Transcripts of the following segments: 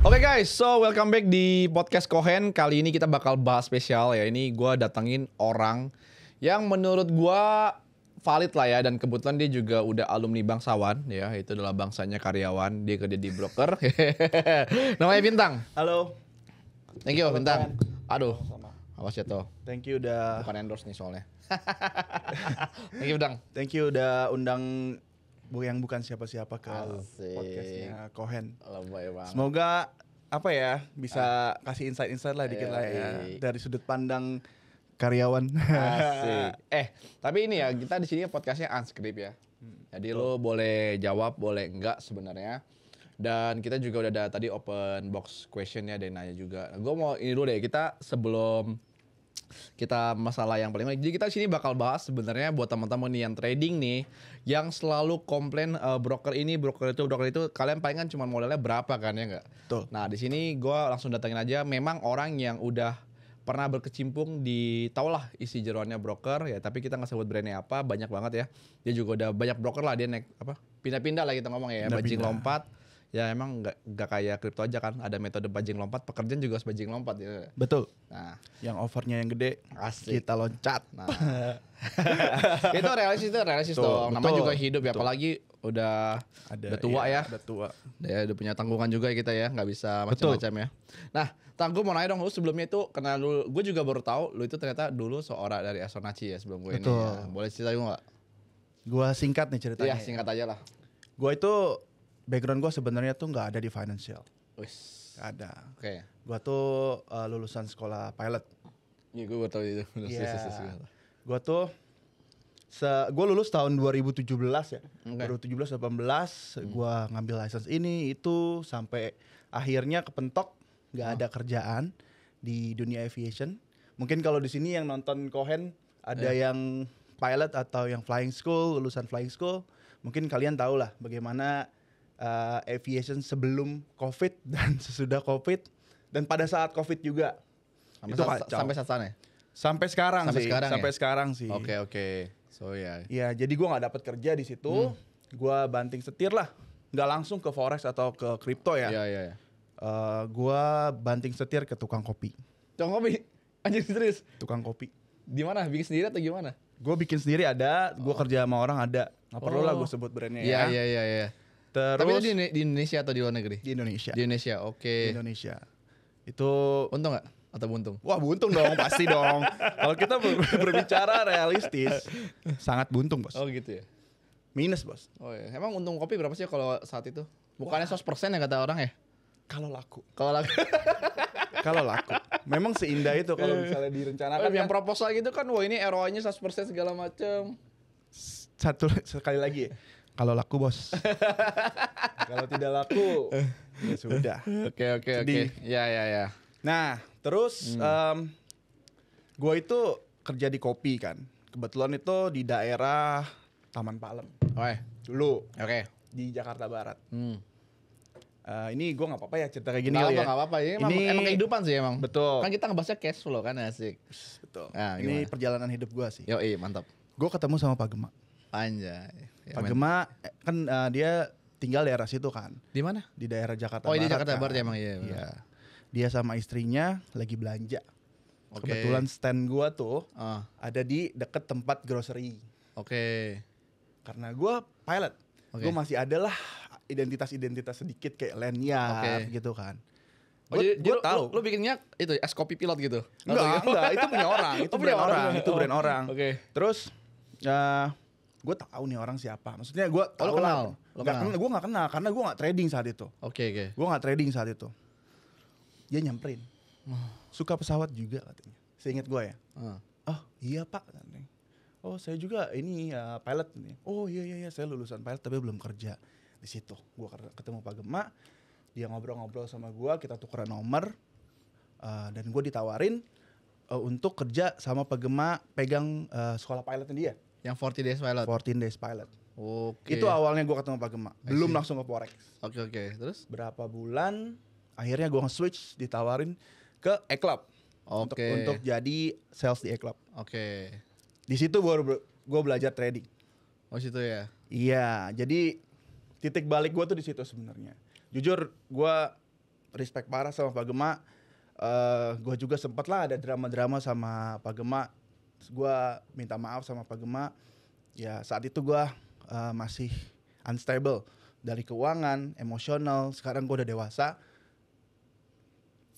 Oke guys, so welcome back di podcast Kohen. Kali ini kita bakal bahas spesial ya. Ini gue datengin orang yang menurut gue valid lah ya. Dan kebetulan dia juga udah alumni bangsawan ya. Itu adalah bangsanya karyawan. Dia kerja di broker. Namanya Bintang. Halo. Thank you. Halo, Bintang. Kohen. Aduh, Sama. awas ya toh. Thank you udah. Bukan endorse nih soalnya. Thank you Bintang. Thank you udah undang yang bukan siapa-siapa ke Asik. podcastnya Kohen. Lebay banget. Semoga apa ya bisa kasih insight-insight lah dikit lah ya dari sudut pandang karyawan. Asik. Tapi ini ya kita di sini podcastnya unscript ya. Jadi lo boleh jawab, boleh enggak sebenarnya. Dan kita juga udah ada tadi open box question ya, ada yang nanya juga. Nah, gue mau ini dulu deh, kita sebelum kita masalah yang paling menarik. Jadi kita di sini bakal bahas sebenarnya buat teman-teman nih yang trading nih, yang selalu komplain broker ini, broker itu, kalian paling kan cuma modalnya berapa kan ya enggak? Betul. Nah di sini gue langsung datengin aja, memang orang yang udah pernah berkecimpung di tau lah isi jeroannya broker ya, tapi kita nggak sebut brandnya apa, banyak banget ya. Dia juga udah banyak broker lah, dia naik apa pindah-pindah lah kita ngomong ya, bajing lompat. Ya emang nggak kayak kripto aja kan, ada metode bajing lompat, pekerjaan juga harus bajing lompat ya. Betul. Nah, Yang overnya yang gede, asik. kita loncat. Nah, itu realistis Tuh, dong. Namanya betul, juga hidup ya, betul. apalagi udah tua ya. Udah tua. Udah punya tanggungan juga kita ya, nggak bisa Betul. macam-macam ya. Nah, Tang, gue mau nanya dong, lu sebelumnya itu kenal lu, gue juga baru tahu lu itu ternyata dulu seorang dari Asonaci ya sebelum gue ini. Betul. Ya. Boleh cerita gue nggak? Gua singkat nih ceritanya. Iya, singkat aja lah. Gua itu background gua sebenarnya tuh nggak ada di financial. Wis. Nggak ada. Oke. Gua tuh lulusan sekolah pilot. Iya, gue baru tahu itu. Iya. Gua tuh gue lulus tahun 2017 ya. Oke. 2017-18 gua ngambil license ini itu sampai akhirnya kepentok nggak ada kerjaan di dunia aviation. Mungkin kalau di sini yang nonton Kohen ada yang pilot atau yang flying school, lulusan flying school, mungkin kalian tahu lah bagaimana aviation sebelum COVID dan sesudah COVID dan pada saat COVID juga. Itu kacau. Sampai saat sana ya? Sampai sekarang Sampai sih. sekarang Sampai ya? sekarang sih. Oke. So ya. Ya, jadi gua nggak dapat kerja di situ. Gua banting setir lah. Nggak langsung ke forex atau ke kripto ya. Iya. Gua banting setir ke tukang kopi. Tukang kopi? Anjir serius? Tukang kopi. Di mana? Bikin sendiri atau gimana? Gue bikin sendiri ada. Gua kerja sama orang ada. Nggak perlu lah gue sebut brandnya ya. Iya. Terus Tapi itu di Indonesia atau di luar negeri? di Indonesia. Di Indonesia, oke. Di Indonesia. Itu Untung nggak? Atau buntung? wah buntung dong, pasti dong. Kalau kita berbicara realistis, sangat buntung bos. Oh gitu ya? Minus bos. Oh iya. Emang untung kopi berapa sih kalau saat itu? Bukannya 100% ya kata orang ya? Kalau laku. Kalau lagi Kalau laku. Memang seindah itu kalau misalnya direncanakan. yang kan. proposal gitu kan, wah ini ROI-nya 100% segala macem. Sekali lagi ya. Kalau laku bos. Kalau tidak laku ya sudah. Oke. Sedih. Ya. Nah terus gue itu kerja di kopi kan. Kebetulan itu di daerah Taman Palem Oke. dulu Oke. di Jakarta Barat. Ini gue nggak apa-apa ya cerita kayak gini Nggak kali ya. apa-apa. Ini emang kehidupan sih emang. Betul. Kan kita ngebahasnya cash flow kan, asik. Betul. Nah, Ini gimana? perjalanan hidup gue sih. Yoi, mantap. Gue ketemu sama Pak Gema. Anjay. Ya, Pak Gema kan dia tinggal daerah situ kan. di mana? Di daerah Jakarta Oh, Barat. di Jakarta kan. Barat ya emang, iya. Iya. Dia sama istrinya lagi belanja. Oke. Kebetulan stand gua tuh Ah, ada di deket tempat grocery. oke. Karena gua pilot, Oke. gua masih ada lah identitas sedikit kayak lanyard Oke. gitu kan. Oh, Gua jadi tahu. lu bikinnya itu es kopi pilot gitu? Enggak, itu punya orang, itu Oh, punya brand orang, orang. itu brand Oh, orang. oke. Terus gue tahu nih orang siapa. Maksudnya gue Oh, lu kenal? Lu kenal? Gue nggak kenal karena gue nggak trading saat itu. Oke. Gue nggak trading saat itu. Dia nyamperin. Suka pesawat juga katanya. Seingat gue ya. Ah. Oh iya pak. Katanya. Oh saya juga ini pilot nih. Oh iya saya lulusan pilot tapi belum kerja. Di situ gue ketemu Pak Gema. Dia ngobrol-ngobrol sama gue. Kita tukeran nomor. Dan gue ditawarin untuk kerja sama Pak Gema pegang sekolah pilotnya dia. Yang 40 days pilot. 14 days pilot. Oke. Itu awalnya gue ketemu Pak Gema. Belum see. langsung ke Forex. Oke. Terus? Berapa bulan akhirnya gue nge-switch ditawarin ke E-Club. Oke. Untuk jadi sales di E-Club. Oke. Di situ baru gue belajar trading. Oh situ ya. Iya, jadi titik balik gue tuh di situ sebenarnya. Jujur gue respect parah sama Pak Gema. Gue juga sempet lah ada drama-drama sama Pak Gema. Gue minta maaf sama Pak Gema. Ya saat itu gue masih unstable dari keuangan, emosional. Sekarang gue udah dewasa.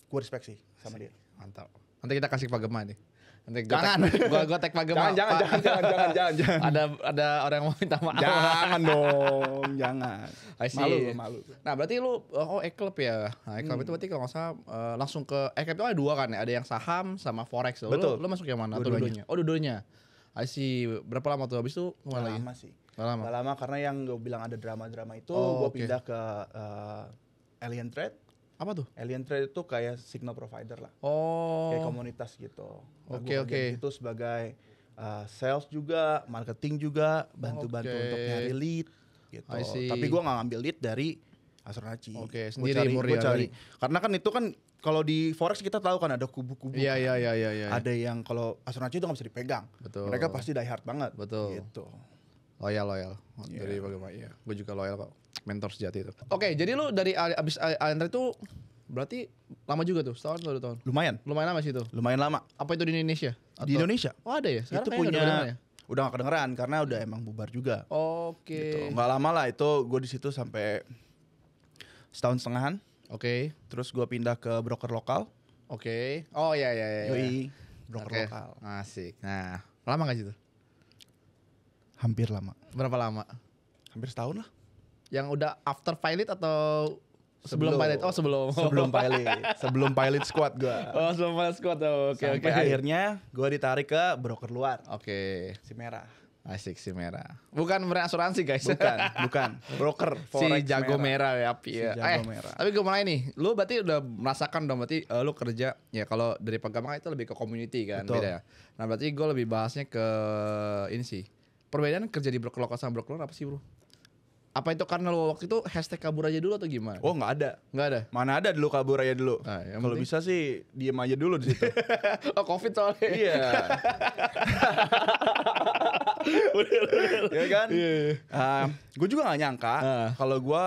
Gue respect sih sama dia. Mantap. Nanti kita kasih Pak Gema nih. Nanti Jangan. Gua tag Pak Gema. Jangan. Ada orang yang mau minta maaf. Jangan dong, jangan. I see. Malu. Nah berarti lu e-club ya. Nah e-club itu berarti kalau nggak salah langsung ke e-club itu ada dua kan ya. Ada yang saham sama forex. Betul. Lu masuk yang mana? Atau Dua-duanya. dua-duanya? Oh dua-duanya. I see. Berapa lama tuh habis itu kemana lagi? Lama sih. Lama. Gak lama karena yang gue bilang ada drama-drama itu Oh, gue oke. pindah ke Alien Trade. Apa tuh? Alien Trade itu kayak signal provider lah. Oh. Kayak komunitas gitu. Nah, Oke, gua kerja oke. di situ sebagai sales juga, marketing juga, bantu-bantu Oke. untuk nyari lead gitu. I see. Tapi gue nggak ngambil lead dari Asuransi. Oke, Gua sendiri cari- murni gua cari. kali. Karena kan itu kan kalau di forex kita tahu kan ada kubu-kubu. Iya kan. iya. Ada yang kalau asuransi itu nggak bisa dipegang. Betul. Mereka pasti die hard banget. Betul. Gitu. Loyal dari bagaimana? Iya, gue juga loyal kok. Mentor sejati itu. Oke, jadi lu dari abis Alien Trade itu berarti lama juga tuh, setahun atau 2 tahun? Lumayan Lumayan lama sih itu. lama. Apa itu di Indonesia? Di Indonesia. Oh ada ya? Sekarang itu kayaknya nggak ada punya ya? udah gak kedengeran karena udah emang bubar juga. Oke. Gitu. Nggak lama lah itu gue di situ sampai setahun setengahan. Oke. Terus gue pindah ke broker lokal. Oke. Oh iya. Yoi, broker Oke. lokal. Asik. Nah, lama gak sih itu? Hampir lama. Berapa lama? Hampir setahun lah. Yang udah after pilot atau sebelum pilot? Oh sebelum. Sebelum pilot squad gue. Oh sebelum pilot squad. Oke. Sampai akhirnya gue ditarik ke broker luar. Oke. Si merah. Asik si merah. Bukan brand asuransi guys. Bukan. Broker Si forex jago merah ya api ya. Si jago merah. Tapi gue mulai nih. Lu berarti udah merasakan dong berarti lu kerja ya kalau dari Pagamang itu lebih ke community kan Betul. beda ya. Nah berarti gue lebih bahasnya ke ini sih. Perbedaan kerja di broker lokal sama broker luar apa sih bro? Apa itu karena lo waktu itu hashtag kabur aja dulu atau gimana? Oh nggak ada. Nggak ada. Mana ada dulu kabur aja dulu. Ah, yang Kalau penting- bisa sih diem aja dulu di situ. Oh covid soalnya. Iya. Ya kan? Gue juga nggak nyangka kalau gue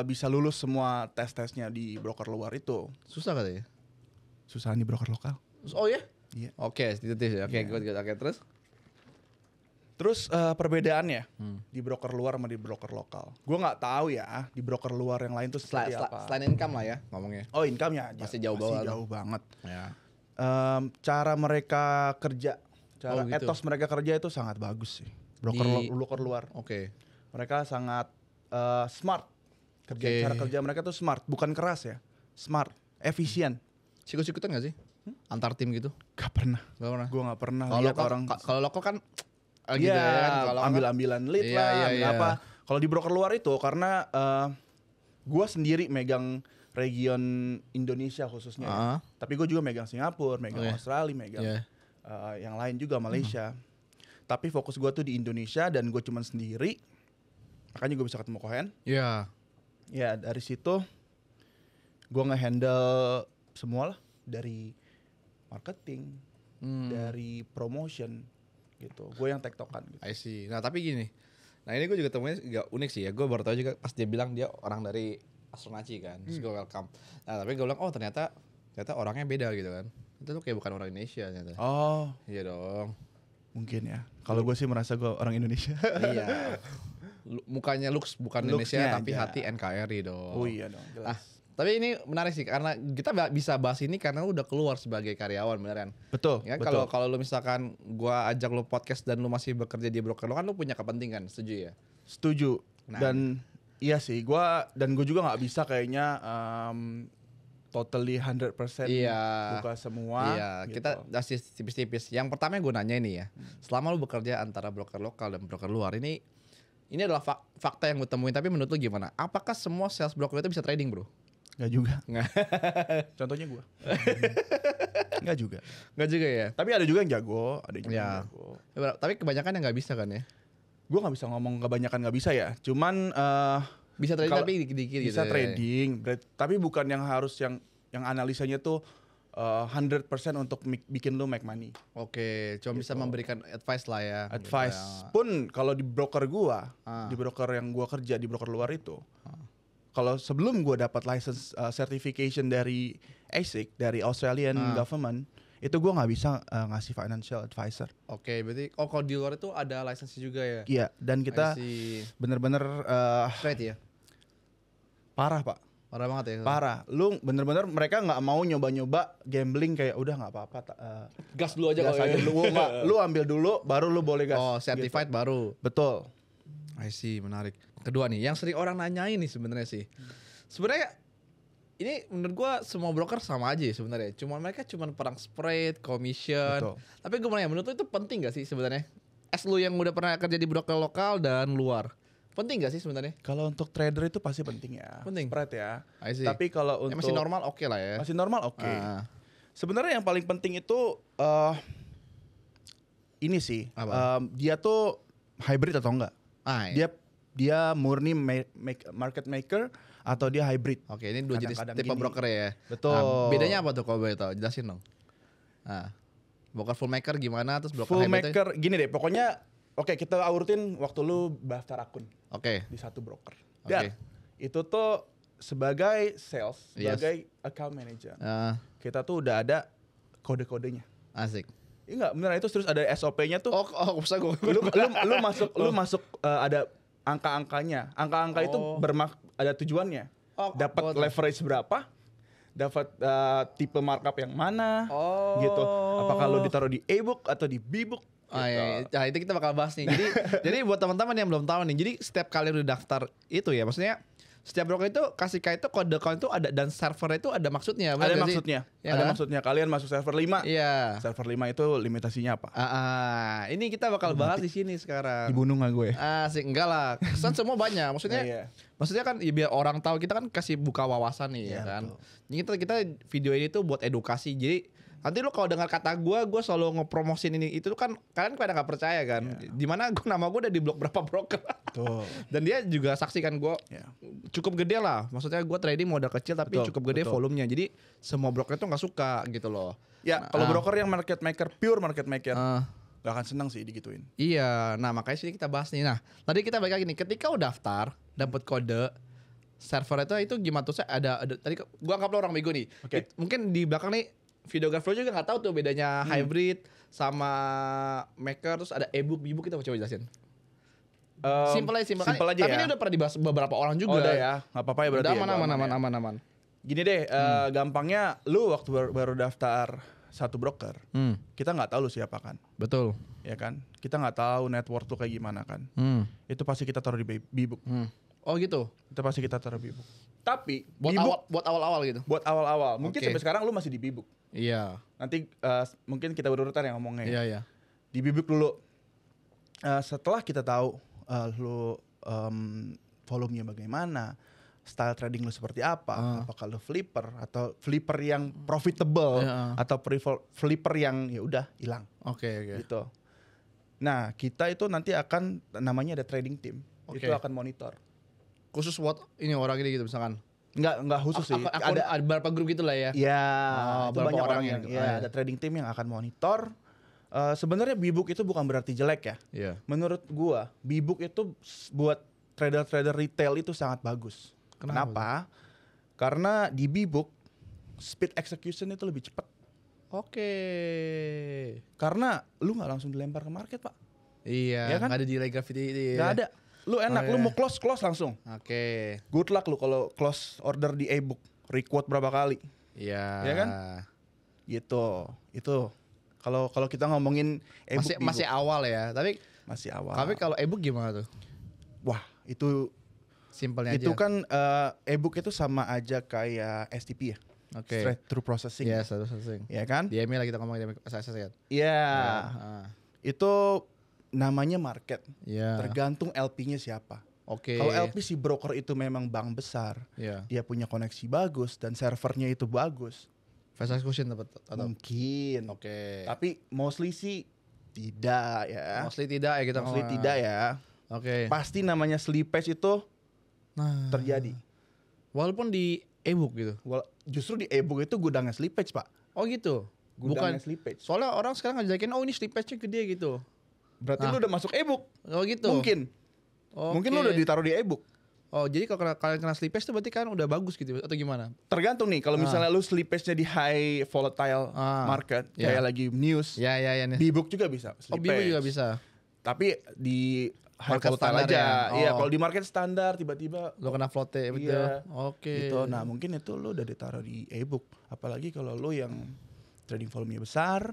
bisa lulus semua tes-tesnya di broker luar itu. Susah katanya. Susah di broker lokal. Oh ya? Iya. Oke, itu ya. Oke, good. Oke, terus? Terus perbedaannya di broker luar sama di broker lokal. Gue nggak tahu ya di broker luar yang lain tuh seperti apa. Selain income lah ya ngomongnya. Oh income-nya Masih jauh banget. jauh banget. Ya. Cara mereka kerja, cara Oh, gitu. etos mereka kerja itu sangat bagus sih. Broker luar. Oke. Mereka sangat smart. Oke. Cara kerja mereka tuh smart, bukan keras ya. Smart, efisien. Sikut-sikutan gak sih? Antar tim gitu? Gak pernah. Gak pernah. Gue gak pernah Kalau lihat lokal, orang kalau lokal kan gitu iya, ya kan. Kalau ambil-ambilan lead Iya, lah, iya, ambil iya. apa. Kalau di broker luar itu karena gue sendiri megang region Indonesia khususnya. Ya. Ah. Tapi gue juga megang Singapura, megang Iya. Australia, megang Iya. yang lain juga Malaysia. Tapi fokus gue tuh di Indonesia dan gue cuman sendiri. Makanya gue bisa ketemu Cohen. Iya. Ya dari situ gue nge-handle semua lah. Dari marketing, dari promotion gitu. Gue yang tektokan gitu. I see. Nah tapi gini. Nah ini gue juga temunya agak unik sih ya. Gue baru tahu juga pas dia bilang dia orang dari Asuransi kan. Terus gue welcome. Nah tapi gue bilang oh ternyata orangnya beda gitu kan. Itu tuh kayak bukan orang Indonesia ternyata. Oh, Iya dong. mungkin ya. Kalau gue sih merasa gue orang Indonesia. Iya. Mukanya looks bukan Indonesia Looks-nya tapi aja. hati NKRI dong. Oh iya dong, jelas. Ah, tapi ini menarik sih karena kita bisa bahas ini karena lu udah keluar sebagai karyawan beneran. Betul. Ya betul. kalau lu misalkan gua ajak lu podcast dan lu masih bekerja di broker lu kan lu punya kepentingan, setuju ya? Setuju. Nah. Dan iya sih, gue juga nggak bisa kayaknya totally 100% Iya. buka semua. Iya, gitu. kita kasih tipis-tipis. Yang pertama yang gue nanya ini ya, selama lu bekerja antara broker lokal dan broker luar ini adalah fakta yang gue temuin. Tapi menurut lu gimana? Apakah semua sales broker itu bisa trading, bro? Nggak juga. Nggak. Contohnya gue. Nggak juga. Nggak juga ya? Tapi ada juga yang jago, ada juga Ya. yang jago. Tapi kebanyakan yang nggak bisa kan ya? Gue nggak bisa ngomong kebanyakan nggak bisa ya. Cuman Bisa trading Kalau tapi dikit-dikit gitu. bisa ya. trading, tapi bukan yang harus yang analisanya tuh 100% untuk bikin lu make money. Oke, cuma bisa memberikan advice lah ya. Advice Gitu ya. pun kalau di broker gua, Ah. di broker yang gua kerja di broker luar itu, kalau sebelum gue dapat license certification dari ASIC dari Australian government, itu gue nggak bisa ngasih financial advisor. Oke, berarti kalau di luar itu ada lisensi juga ya? Iya, dan kita bener-bener straight ya? parah pak. Parah banget ya? Parah. Lu bener-bener mereka nggak mau nyoba-nyoba gambling kayak udah nggak apa-apa. Gas dulu aja gas aja dulu. Lu ambil dulu, baru lu boleh gas. Oh, certified gitu. Baru. Betul. I see, menarik. Kedua nih, yang sering orang nanyain nih sebenarnya sih. Sebenarnya ini menurut gua semua broker sama aja sebenarnya. Cuma mereka cuma perang spread, commission. Betul. Tapi gue mau nanya, menurut lu itu penting gak sih sebenarnya? As lu yang udah pernah kerja di broker lokal dan luar. Penting gak sih sebenarnya? Kalau untuk trader itu pasti penting ya. Penting. Spread ya. I see. Tapi kalau untuk masih normal oke lah ya. Masih normal oke. Sebenarnya yang paling penting itu ini sih. Dia tuh hybrid atau enggak? Dia murni market maker atau dia hybrid. Oke, ini dua jenis tipe broker ya. Betul. Bedanya apa tuh kalau boleh tahu? Jelasin dong. Broker full maker gimana, terus broker full hybrid maker gini deh, pokoknya oke, kita urutin waktu lu daftar akun. Oke. Di satu broker. Dan itu tuh sebagai sales, sebagai account manager. Kita tuh udah ada kode-kodenya. Asik. Iya enggak, beneran itu terus ada SOP-nya tuh. Bisa gue. Lu masuk ada angka-angkanya. Angka-angka itu ada tujuannya. Dapat leverage berapa? Dapat tipe markup yang mana? Gitu. Apakah lu ditaruh di e-book atau di b-book? Iya. Nah, itu kita bakal bahas nih. Jadi buat teman-teman yang belum tahu nih, jadi setiap kali lu daftar itu ya, maksudnya setiap broker itu kasih kayak itu kode account itu ada dan server itu ada maksudnya. Ada maksudnya. Ya Ada kan? maksudnya. Kalian masuk server 5. Iya. Server 5 itu limitasinya apa? Ini kita bakal bahas di sini sekarang. Dibunuh nggak gue? Asik, enggak lah. Kesan semua banyak. Maksudnya maksudnya kan ya biar orang tahu, kita kan kasih buka wawasan nih ya kan. Kita video ini tuh buat edukasi. Jadi nanti lu kalau dengar kata gue selalu ngepromosin ini itu kan kalian pada nggak percaya kan. Dimana nama gue udah di blok berapa broker. Dan dia juga saksikan gue cukup gede lah. Maksudnya gue trading modal kecil tapi cukup gede volumenya. Jadi semua broker itu nggak suka gitu loh. Ya kalau broker yang market maker, pure market maker, gak akan senang sih digituin. Iya, nah makanya sini kita bahas nih. Nah tadi kita balik lagi nih, ketika udah daftar dapat kode server itu gimana tuh? Saya ada tadi gua anggap lo orang bego nih. Mungkin di belakang nih videographer juga nggak tahu tuh bedanya hybrid sama maker, terus ada e-book, b-book, kita coba jelasin. Simple aja. Tapi ini udah pernah dibahas beberapa orang juga. Udah ya, nggak apa-apa ya berarti. Aman. Gini deh, gampangnya lu waktu baru daftar satu broker, kita nggak tahu lu siapa kan. Betul. Ya kan, kita nggak tahu network tuh kayak gimana kan. Itu pasti kita taruh di b-book. Oh gitu. Itu pasti kita taruh b-book. Tapi buat awal-awal gitu. Buat awal-awal. Mungkin sampai sekarang lu masih di b-book. Iya. Nanti mungkin kita berurutan yang ngomongnya. Iya. Di b-book dulu. Setelah kita tahu lu volumenya bagaimana, style trading lu seperti apa, apakah lu flipper atau flipper yang profitable atau flipper yang ya udah hilang. Oke. Gitu. Nah, kita itu nanti akan namanya ada trading team. Itu akan monitor. Khusus buat ini orang ini gitu misalkan. Enggak khusus sih. Ada beberapa grup gitu lah ya. Iya, itu banyak orang yang ada trading team yang akan monitor. Sebenarnya b-book itu bukan berarti jelek ya. Iya. Menurut gua, b-book itu buat trader-trader retail itu sangat bagus. Kenapa? Karena di b-book speed execution itu lebih cepat. Karena lu nggak langsung dilempar ke market, Pak. Iya, kan? Nggak ada delay gravity. Nggak ada. Lu enak, lu mau close langsung. Good luck lu kalau close order di e-book. Requote berapa kali? Iya. Ya kan? Gitu. Itu kalau kita ngomongin e-book masih awal ya, tapi masih awal. Tapi kalau e-book gimana tuh? Wah, itu simpelnya aja. Itu kan e-book itu sama aja kayak STP ya. Straight through processing. Iya, straight through processing. Iya kan? DMA lah kita ngomongin SSS kan. Iya. Itu namanya market. Iya. Tergantung LP-nya siapa. Kalau LP si broker itu memang bank besar, dia punya koneksi bagus dan servernya itu bagus. Fast execution dapat atau? Mungkin. Tapi mostly sih tidak ya. Mostly tidak ya kita ngomong. Mostly tidak ya. Pasti namanya slippage itu terjadi. Walaupun di e-book gitu. Justru di e-book itu gudangnya slippage, Pak. Oh gitu. Gudangnya slippage. Soalnya orang sekarang ngajakin ini slippage-nya gede gitu. Berarti lu udah masuk e-book. Oh gitu. Mungkin lu udah ditaruh di e-book. Oh, jadi kalau kalian kena slippage itu berarti kan udah bagus gitu atau gimana? Tergantung nih, kalau misalnya lu slippage-nya di high volatile market, Iya. kayak lagi news, Ya nih. B-book juga bisa Oh, Bibu slippage. juga bisa. Tapi di high Market volatile standar aja. ya? Iya, Oh. kalau di market standar tiba-tiba Lo kena flote gitu. Iya. Oke. gitu. Nah, mungkin itu lu udah ditaruh di e-book. Apalagi kalau lu yang trading volume besar,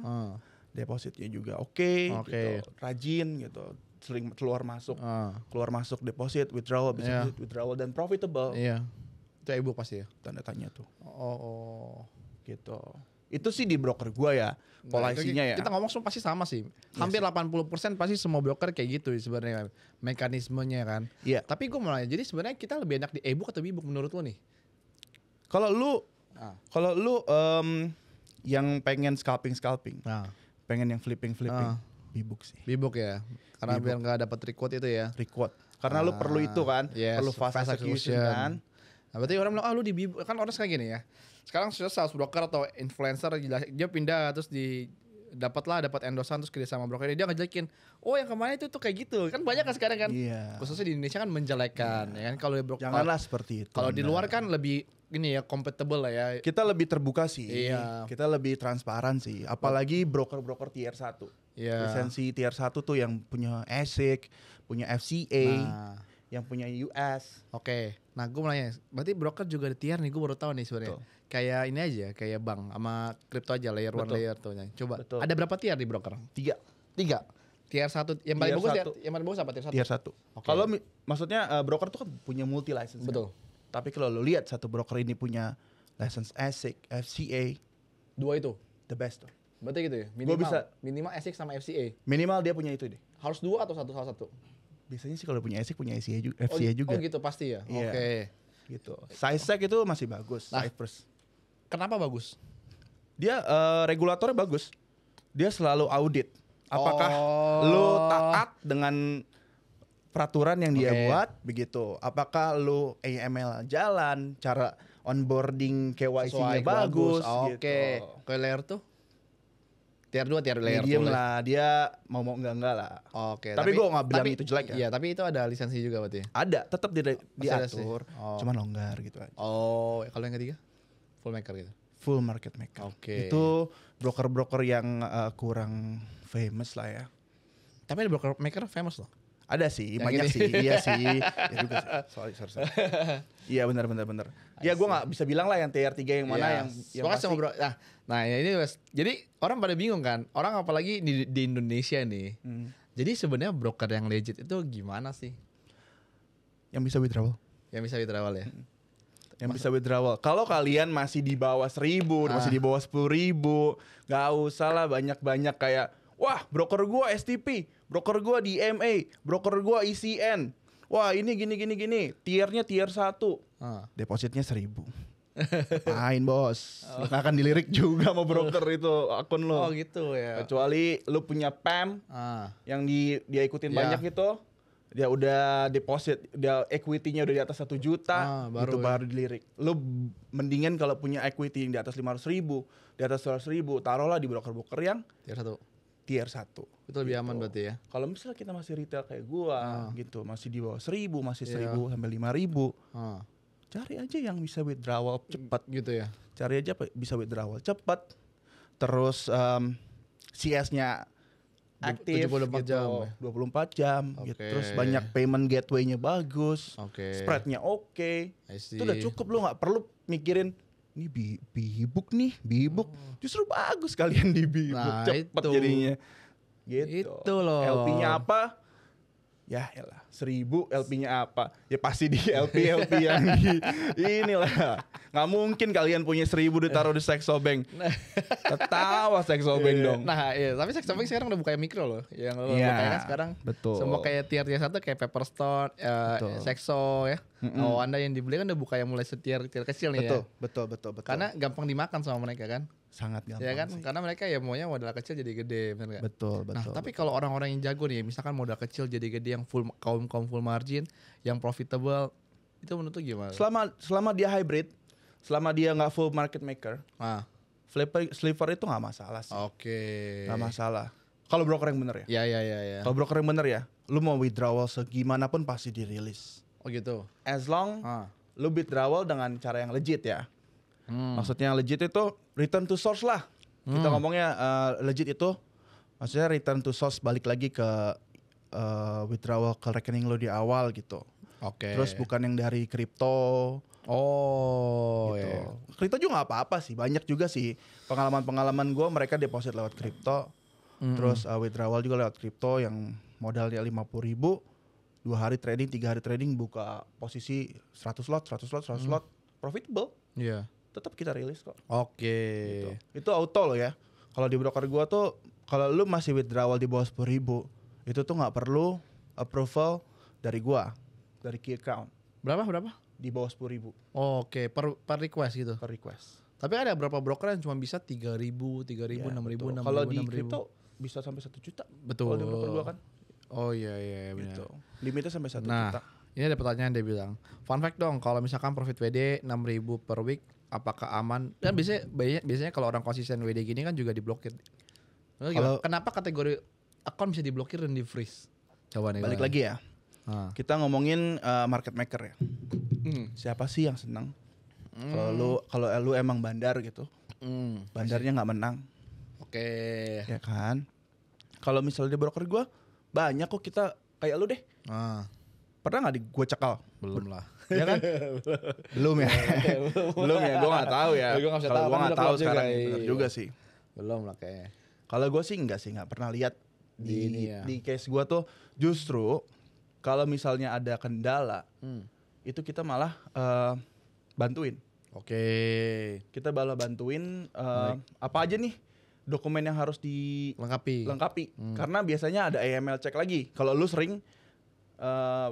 depositnya juga oke, Oke. gitu. Rajin gitu. Sering keluar masuk deposit, withdrawal, Iya. withdrawal dan profitable. Iya. Itu e-book pasti ya. Tanda tanya tuh. Oh. Gitu. Itu sih di broker gua ya. Pola Nah, isinya ya. Kita ngomong semua pasti sama sih. Hampir 80% pasti semua broker kayak gitu sebenarnya mekanismenya kan. Iya. Tapi gue mau nanya, jadi sebenarnya kita lebih enak di e-book atau e-book menurut lo nih? Kalau lu yang pengen scalping, Nah, pengen yang flipping, e-book sih. e-book ya. Karena E-book. biar nggak dapat record itu ya. Record. Karena lu perlu itu kan, Yes, perlu fast execution kan. Nah, berarti orang bilang, lu di e-book. Kan orang sekarang gini ya. Sekarang sudah sales broker atau influencer dia pindah terus dapat endorsan terus kerja sama broker dia ngejelekin. Oh, yang kemarin itu tuh kayak gitu. Kan banyak kan sekarang kan. Iya. Khususnya di Indonesia kan menjelekan ya kan kalau di broker. Janganlah seperti itu. Kalau di Anda. luar kan lebih gini ya, compatible lah ya. Kita lebih terbuka sih. Iya. Kita lebih transparan sih. Apalagi broker-broker tier 1. Iya. Lisensi tier 1 tuh yang punya ASIC, punya FCA, Nah, yang punya US. oke. Nah, gue mau nanya, berarti broker juga ada tier nih, gue baru tahu nih sebenarnya. Betul. Kayak ini aja, kayak bank sama kripto aja, layer 1 Betul. layer 2-nya. Coba. Betul. Ada berapa tier di broker? 3. 3. Tier 1 yang paling Tier bagus satu. yang paling bagus apa tier 1? Tier 1. Oke. Kalau maksudnya broker tuh kan punya multi license. Betul. Kan? Tapi kalau lo lihat satu broker ini punya license ASIC, FCA, 2 itu. the best tuh. Berarti gitu ya. Minimal ASIC sama FCA. Minimal dia punya itu deh. Harus 2 atau salah satu? Biasanya sih kalau punya ASIC punya FCA juga. Oh gitu pasti ya. Iya. Oke. Gitu. Cypher itu masih bagus. Nah. Cypress. Kenapa bagus? Dia regulatornya bagus. Dia selalu audit. Apakah Oh. lu taat dengan peraturan yang dia Oke. buat begitu? Apakah lu AML jalan, cara onboarding KYC-nya Sesuai, bagus Oke. gitu. Ke layer tuh? Tier 2, tier layer Medium 2. lah, dia mau enggak lah. Oke. Tapi gua nggak bilang itu jelek ya. Iya, tapi itu ada lisensi juga berarti. Ada, tetap ada sih. diatur, Oh. cuman longgar gitu aja. Oh, kalau yang ketiga? Full maker gitu. Full market maker. Oke. Itu broker-broker yang kurang famous lah ya. Tapi ada broker maker famous loh. Ada sih, Yang banyak ini. sih, iya sih. Ya juga sih. Sorry. Iya benar. Ya gue nggak bisa bilang lah yang tier 3 yang mana yang Pokoknya pasti. semua nah ya ini jadi orang pada bingung kan. Orang apalagi di Indonesia nih. Jadi sebenarnya broker yang legit itu gimana sih? Yang bisa withdrawal. Yang bisa withdrawal ya? Yang bisa withdrawal. Kalau kalian masih di bawah 1.000, masih di bawah 10.000, nggak usah lah banyak-banyak kayak, wah broker gua STP, broker gua DMA, broker gua ECN. Wah ini gini. Tiernya tier 1. Depositnya 1.000. Apain bos? Nggak akan dilirik juga sama broker itu akun lo. Oh gitu ya. Kecuali lu punya PAM yang dia ikutin Ya. banyak gitu. Dia udah deposit, dia equity-nya udah di atas 1 juta, baru baru dilirik. Lu mendingan kalau punya equity yang di atas 500.000, di atas 100.000, taruhlah di broker-broker yang Tier 1. tier 1. Itu lebih aman berarti ya. Kalau misalnya kita masih retail kayak gua gitu, masih di bawah 1.000, masih Iya. 1.000 sampai 5.000, Ah, cari aja yang bisa withdrawal cepat. gitu ya. Cari aja bisa withdrawal cepat. Terus CS-nya aktif 74 gitu, jam ya? 24 jam gitu. Oke. Terus banyak payment gateway-nya bagus. Oke. Spreadnya oke. I see. Itu udah cukup, lu nggak perlu mikirin ini B-book nih, B-book. Justru bagus kalian di B-book, Nah, cepet itu. jadinya. Gitu. Itu loh. LP-nya apa? Ya elah, 1.000 LP-nya apa? Ya pasti di LP yang di inilah. Nggak mungkin kalian punya 1.000 ditaruh di Saxo Bank. Ketawa Saxo Bank dong. Nah, iya, tapi Saxo Bank sekarang udah buka yang mikro loh. Yang lo Iya, buka kan sekarang. betul. Semua kayak tier 1 kayak Pepperstone, Betul. Saxo ya. Oh, Anda yang dibeli kan udah buka yang mulai tier kecil nih ya. Betul. Karena gampang dimakan sama mereka kan. sangat gampang Ya kan? sih. Karena mereka ya maunya modal kecil jadi gede, bener gak? Betul. Nah, tapi kalau orang-orang yang jago nih, misalkan modal kecil jadi gede yang full kaum full margin, yang profitable, itu menurut lu gimana? Selama dia hybrid, selama dia nggak full market maker, sliver itu nggak masalah sih. Oke. Nggak masalah. Kalau broker yang bener ya. Ya. Kalau broker yang bener ya, lu mau withdrawal segimanapun pasti dirilis. Oh Oh gitu. as long lu withdrawal dengan cara yang legit ya. Maksudnya yang legit itu return to source lah. Kita ngomongnya legit itu maksudnya return to source, balik lagi ke withdrawal ke rekening lu di awal gitu. Oke. Terus bukan yang dari kripto. Oh, Gitu. iya. Kripto juga nggak apa-apa sih, banyak juga sih pengalaman gue mereka deposit lewat kripto, terus withdrawal juga lewat kripto yang modalnya 50.000, 2 hari trading, 3 hari trading buka posisi 100 lot, profitable, Iya. tetap kita rilis kok. Oke. Gitu. Itu auto loh ya. Kalau di broker gue tuh, kalau lu masih withdrawal di bawah 10.000, itu tuh nggak perlu approval dari gua, dari key account. Berapa? Di bawah 10.000 Oke, per request gitu. per request. Tapi ada berapa broker yang cuma bisa 3.000, 3.000, Ya, 6.000, betul. 6.000, Kalau di 6.000. kripto bisa sampai 1 juta. Betul. Kalau di broker gua kan. Oh iya benar. Gitu. Limitnya sampai 1 Nah, juta. ini ada pertanyaan dia bilang. Fun fact dong, kalau misalkan profit WD 6.000 per week, apakah aman? Dan biasanya kalau orang konsisten WD gini kan juga diblokir. Kalau- Kenapa kategori akun bisa diblokir dan di freeze? Coba nih. Balik lagi ya. Ah. Kita ngomongin market maker ya. Siapa sih yang senang? Kalau lu emang bandar gitu. Bandarnya nggak menang, Oke. ya kan? Kalau misalnya di broker gua banyak kok, kita kayak lu deh. Ah, Pernah nggak gua cekal? belum lah. Ya kan? Belum ya. Belum ya, gua nggak tahu ya. Gua nggak bisa Kalau tahu, gua kan nggak udah tahu keluar sekarang, juga, bener iya. juga sih. Belum lah kayaknya. Kalau gue sih nggak pernah lihat Di ini ya. di case gue tuh, justru kalau misalnya ada kendala itu kita malah bantuin. Oke. Kita malah bantuin apa aja nih dokumen yang harus dilengkapi. Lengkapi. Karena biasanya ada AML check lagi. Kalau lu sering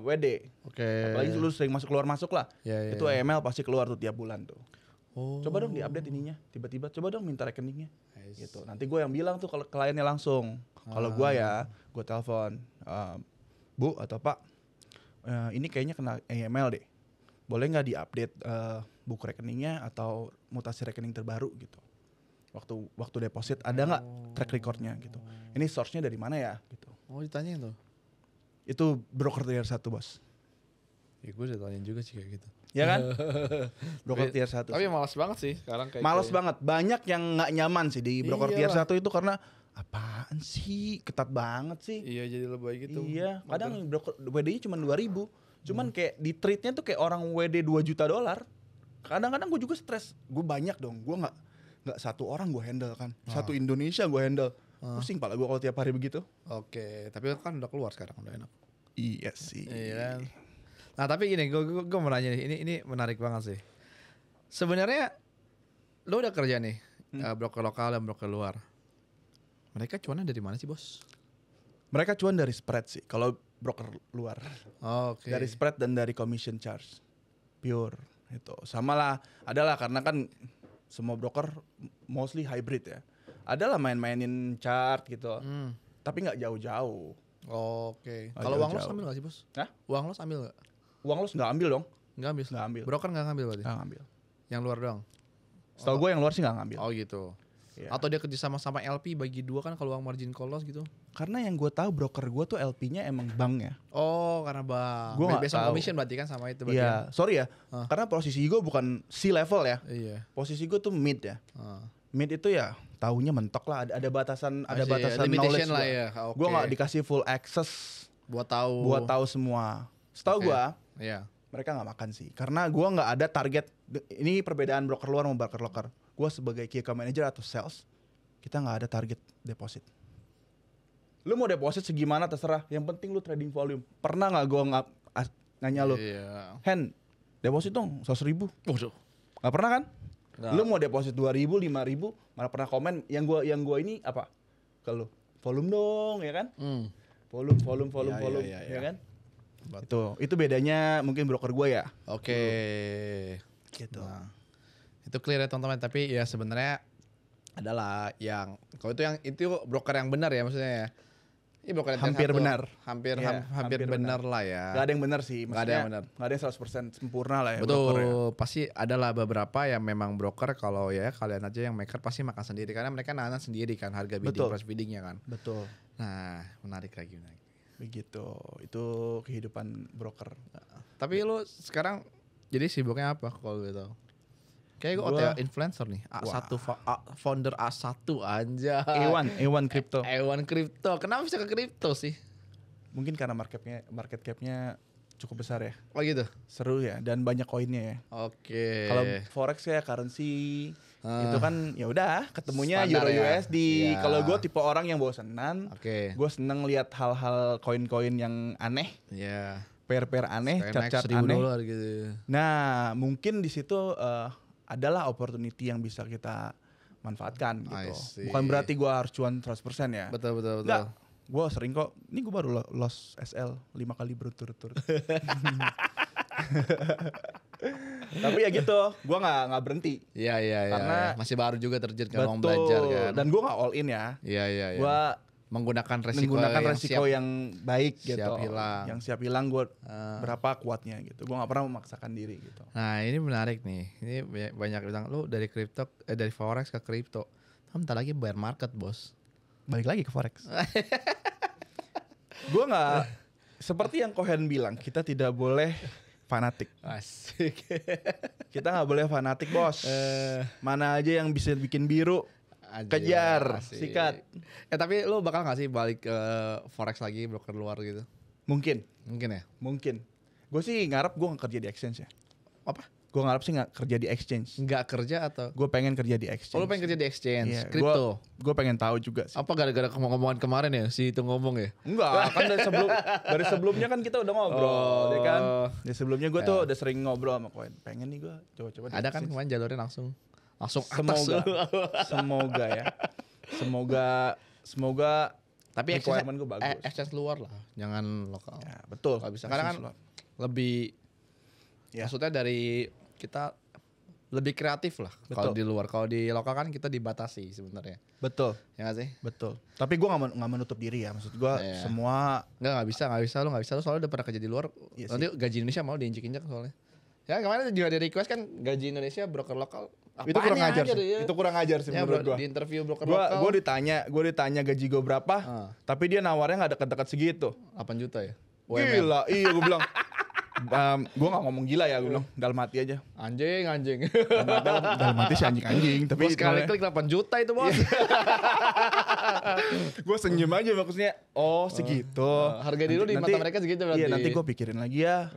WD, Oke. apalagi lu sering keluar masuk lah, Ya, itu AML pasti keluar tuh tiap bulan tuh. Oh. Coba dong diupdate ininya, tiba-tiba coba dong minta rekeningnya. Nice. Gitu. Nanti gue yang bilang tuh kalau kliennya langsung. Kalau gue ya, gue telepon, Bu atau Pak, ini kayaknya kena AML deh. Boleh nggak diupdate buku rekeningnya atau mutasi rekening terbaru gitu. Waktu deposit ada nggak track recordnya gitu. Ini source-nya dari mana ya gitu. Oh, ditanyain tuh. Itu broker tier 1 bos. Ya gue udah tanyain juga sih kayak gitu. Ya kan? Broker tier 1. Tapi malas banget sih sekarang kayak Males banget. Banyak yang nggak nyaman sih di broker tier Iyalah. 1 itu karena apaan sih? Ketat banget sih. Iya, jadi lebay gitu. Iya, kadang broker WD-nya cuma 2.000. Cuman kayak di trade-nya tuh kayak orang WD 2 juta dolar. Kadang-kadang gue juga stres. Gue banyak dong. Gue nggak satu orang gue handle kan. Satu Indonesia gue handle. Pusing pala gue kalau tiap hari begitu. Oke, tapi kan udah keluar sekarang, udah enak. Iya sih. Iya kan. Nah, tapi gini, gue mau nanya nih, ini menarik banget sih. Sebenarnya lo udah kerja nih, broker lokal dan broker luar. Mereka cuannya dari mana sih, Bos? Mereka cuan dari spread sih. Kalau broker luar. Oke. Dari spread dan dari commission charge. Pure itu. Sama lah, adalah karena kan semua broker mostly hybrid ya. Adalah main-mainin chart gitu. Tapi nggak jauh-jauh. Oke. Oh, Kalau uang lo jauh-jauh. ambil gak sih, Bos? Hah? Uang lo ambil gak? Uang lo nggak ambil dong? Nggak ambil. Nggak ambil. Broker nggak ngambil berarti? Nggak ambil. Yang luar doang? Setahu gue yang luar sih nggak ngambil. Oh gitu. Iya. Atau dia kerja sama LP bagi dua kan kalau uang margin call loss gitu? Karena yang gue tahu broker gue tuh LP-nya emang bank ya. Oh, karena bang. Gua nggak Based on tahu. commission berarti kan sama itu berarti. Iya, sorry ya. Karena posisi gue bukan C level ya. Iya. Posisi gue tuh mid ya. Mid itu ya tahunya mentok lah. Ada batasan, ada Masih batasan limitation knowledge lah gua. ya. Oke. Gue nggak dikasih full access buat tahu. buat tahu semua. Setahu Oke. gue Iya. mereka nggak makan sih. Karena gue nggak ada target. Ini perbedaan broker luar sama broker lokal. Gue sebagai key account manager atau sales, kita nggak ada target deposit. Lu mau deposit segimana terserah. Yang penting lu trading volume. Pernah nggak gue nanya lu, Iya. Hen, deposit dong 100.000. Waduh. Nggak pernah kan? Nggak. Lu mau deposit 2.000, 5.000, malah pernah komen yang gua ini apa? Ke lu. Volume dong, ya kan? Volume, Iya, ya kan? Betul. Itu bedanya mungkin broker gua ya. Oke. Gitu. Nah, itu clear ya teman-teman. Tapi ya sebenarnya adalah yang kalau itu broker yang benar ya maksudnya ya. Ini broker yang Hampir satu. benar. Hampir Iya, hampir benar lah ya. Gak ada yang benar sih. Nggak ada yang benar. Gak ada yang 100% sempurna lah ya. Betul, broker ya. pasti adalah beberapa yang memang broker kalau ya kalian aja yang maker pasti makan sendiri karena mereka nahan sendiri kan harga bidding Betul. price biddingnya kan. Betul. Nah, menarik lagi. Begitu. Itu kehidupan broker. Tapi lu sekarang jadi sibuknya apa kalau gitu? Kayak gue Gua- influencer nih, founder A1 aja. A1 crypto. A1 Crypto. Kenapa bisa ke crypto sih? Mungkin karena market capnya cukup besar ya. Oh gitu. Seru ya dan banyak koinnya ya. Oke. Kalau forex ya currency itu kan ya udah ketemunya Standar Euro ya. USD. Iya. Kalau gue tipe orang yang bosenan, Oke. gue seneng lihat hal-hal koin-koin yang aneh, Ya. pair-pair aneh, $1 chart-chart aneh. gitu. Nah, mungkin di situ adalah opportunity yang bisa kita manfaatkan I gitu. see. Bukan berarti gue harus cuan 100% ya. Betul. Enggak. Gue sering kok. Ini gue baru loss SL 5 kali berturut-turut. Tapi ya gitu, gue nggak berhenti. Iya. Karena- masih baru juga terjun ke ruang Betul. belajar kan. Dan gue nggak all in ya. Iya. Gue menggunakan menggunakan yang resiko siap. yang baik gitu. siap hilang. Yang siap hilang gue Ah. berapa kuatnya gitu. Gue nggak pernah memaksakan diri gitu. Nah, ini menarik nih. Ini banyak bilang lu dari dari forex ke kripto. Bentar lagi bear market, Bos. Balik lagi ke forex. Gue nggak seperti yang Cohen bilang, kita tidak boleh fanatik. Asik. Kita nggak boleh fanatik, bos. Mana aja yang bisa bikin biru, kejar, Asik. sikat. Tapi lu bakal gak sih balik ke forex lagi, broker luar gitu? Mungkin, Mungkin ya? mungkin. Gue sih ngarep gue nggak kerja di exchange ya. Apa? Gue ngarep sih nggak kerja di exchange. Nggak kerja atau? Gue pengen kerja di exchange. Oh, lu pengen kerja di exchange, Iya, kripto? Gue pengen tahu juga sih. Apa gara-gara ngomongan kemarin ya? Si itu ngomong ya? Enggak, kan dari sebelumnya kan kita udah ngobrol, Oh. ya kan? Dari sebelumnya gue tuh udah sering ngobrol sama Cohen. Pengen nih gue coba-coba. di Ada kan exchange. kemarin jalurnya langsung atas. Semoga ya. Semoga Tapi requirement gue bagus. exchange luar lah, jangan lokal. Ya, betul. Kalau bisa. Karena kan Exchange luar. lebih, Ya. maksudnya dari kita lebih kreatif lah kalau Betul. di luar. Kalau di lokal kan kita dibatasi sebenarnya. Betul, Ya nggak sih? betul. Tapi gue nggak menutup diri ya. Maksud gue Iya. semua Nggak bisa lu nggak bisa. Lu soalnya udah pernah kerja di luar. Iya Nanti gaji Indonesia mau diinjek-injek soalnya. Ya kemarin juga ada request kan gaji Indonesia broker lokal. itu kurang apaan ajar aja sih. deh ya? Itu kurang ajar sih Ya, menurut bro, gue. di interview broker lokal. Gue ditanya gaji gue berapa, Ah. tapi dia nawarnya nggak dekat-dekat segitu. 8 juta ya. Gila, iya gue bilang. Gue gak ngomong gila ya, gue bilang dalam hati aja. Anjing. Dalam hati sih anjing-anjing, tapi Bos sekali klik 8 juta itu, Bos. gue senyum aja maksudnya. Oh segitu. Harga diri lu di mata mereka segitu berarti. Iya nanti gue pikirin lagi ya.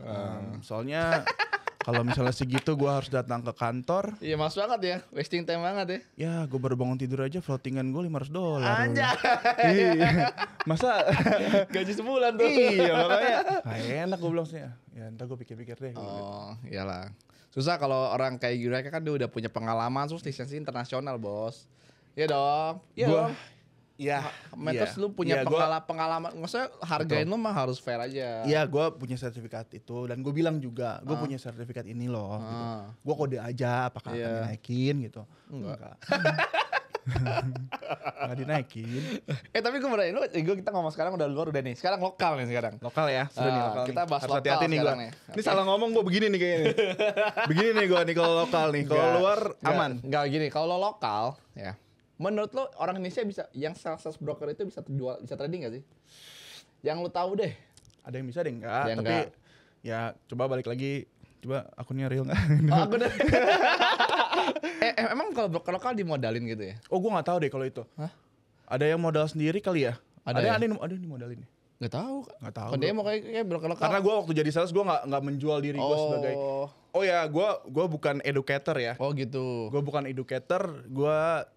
Soalnya kalau misalnya segitu gue harus datang ke kantor. Iya, mas banget ya. Wasting time banget ya. Ya gue baru bangun tidur aja floatingan gue $500. Anjay. Iya. Masa Gaji sebulan tuh. iya makanya enak gue bilang sih. Ya ntar gue pikir-pikir deh. Oh, iyalah. Susah kalau orang kayak mereka kan dia udah punya pengalaman terus lisensi internasional, Bos. Iya dong. Iya Gua- dong. Iya. Terus lu punya Iya, gua- pengalaman. Maksudnya hargain lu mah harus fair aja. Iya, gue punya sertifikat itu dan gue bilang juga, gue punya sertifikat ini loh. Gitu. Gue kode aja, apakah akan Iya. dinaikin gitu? Enggak. Nggak dinaikin. Tapi gue beneran kita ngomong sekarang udah luar udah nih. Sekarang lokal nih sekarang. Lokal ya, seru nih Ah, lokal. kita nih. bahas Harus lokal hati-hati nih gue. sekarang nih. Ini salah ngomong gue begini nih kayaknya. nih. Begini nih gue nih kalau lokal nih. Kalau luar aman. Enggak gini, kalau lokal ya. Menurut lo orang Indonesia bisa yang sales broker itu bisa trading gak sih? Yang lu tahu deh. Ada yang bisa deh enggak, Ya, tapi enggak. ya coba balik lagi. Coba akunnya real nggak? Oh, aku udah. Emang kalau broker lokal dimodalin gitu ya? Oh gue nggak tahu deh kalau itu. Hah? Ada yang modal sendiri kali ya? Ada ya? Ada yang dimodalin. Nggak tahu. Nggak tahu. Kalau dia mau kayak broker lokal. Karena gue waktu jadi sales gue nggak menjual diri gue sebagai. Oh ya gue bukan educator ya. Oh gitu. Gue bukan educator. Gue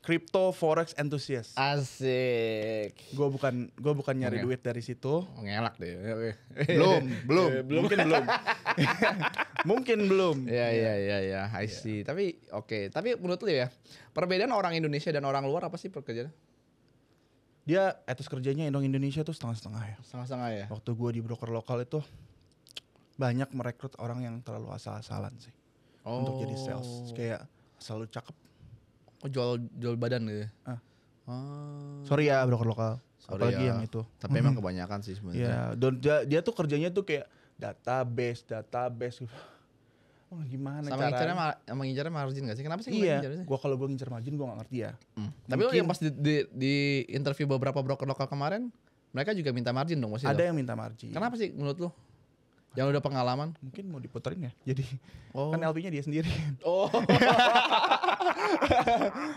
crypto forex enthusiast. Asik. Gue bukan nyari Oke. duit dari situ. Ngelak deh. Belum. Mungkin belum. Mungkin belum. Iya. I see. Tapi oke. Tapi menurut lu ya, perbedaan orang Indonesia dan orang luar apa sih pekerjaan? Dia etos kerjanya orang Indonesia tuh setengah-setengah ya. Setengah-setengah ya. Waktu gue di broker lokal itu banyak merekrut orang yang terlalu asal-asalan sih untuk jadi sales. Kayak selalu cakep. Oh, jual badan gitu. Ah. Oh. Sorry ya broker lokal. Sorry Apalagi ya. yang itu. Tapi emang kebanyakan sih sebenarnya. Iya, dan dia tuh kerjanya tuh kayak database. Oh, gimana Sama caranya? ngincarnya margin gak sih? Kenapa sih Iya, ngincarnya sih? kalau gue ngincer margin gue gak ngerti ya. Tapi lu yang pas di interview beberapa broker lokal kemarin mereka juga minta margin dong pasti. Ada yang minta margin. Kenapa sih menurut lu? Yang udah pengalaman? Mungkin mau diputerin ya. Jadi Oh. kan LP-nya dia sendiri. Oh.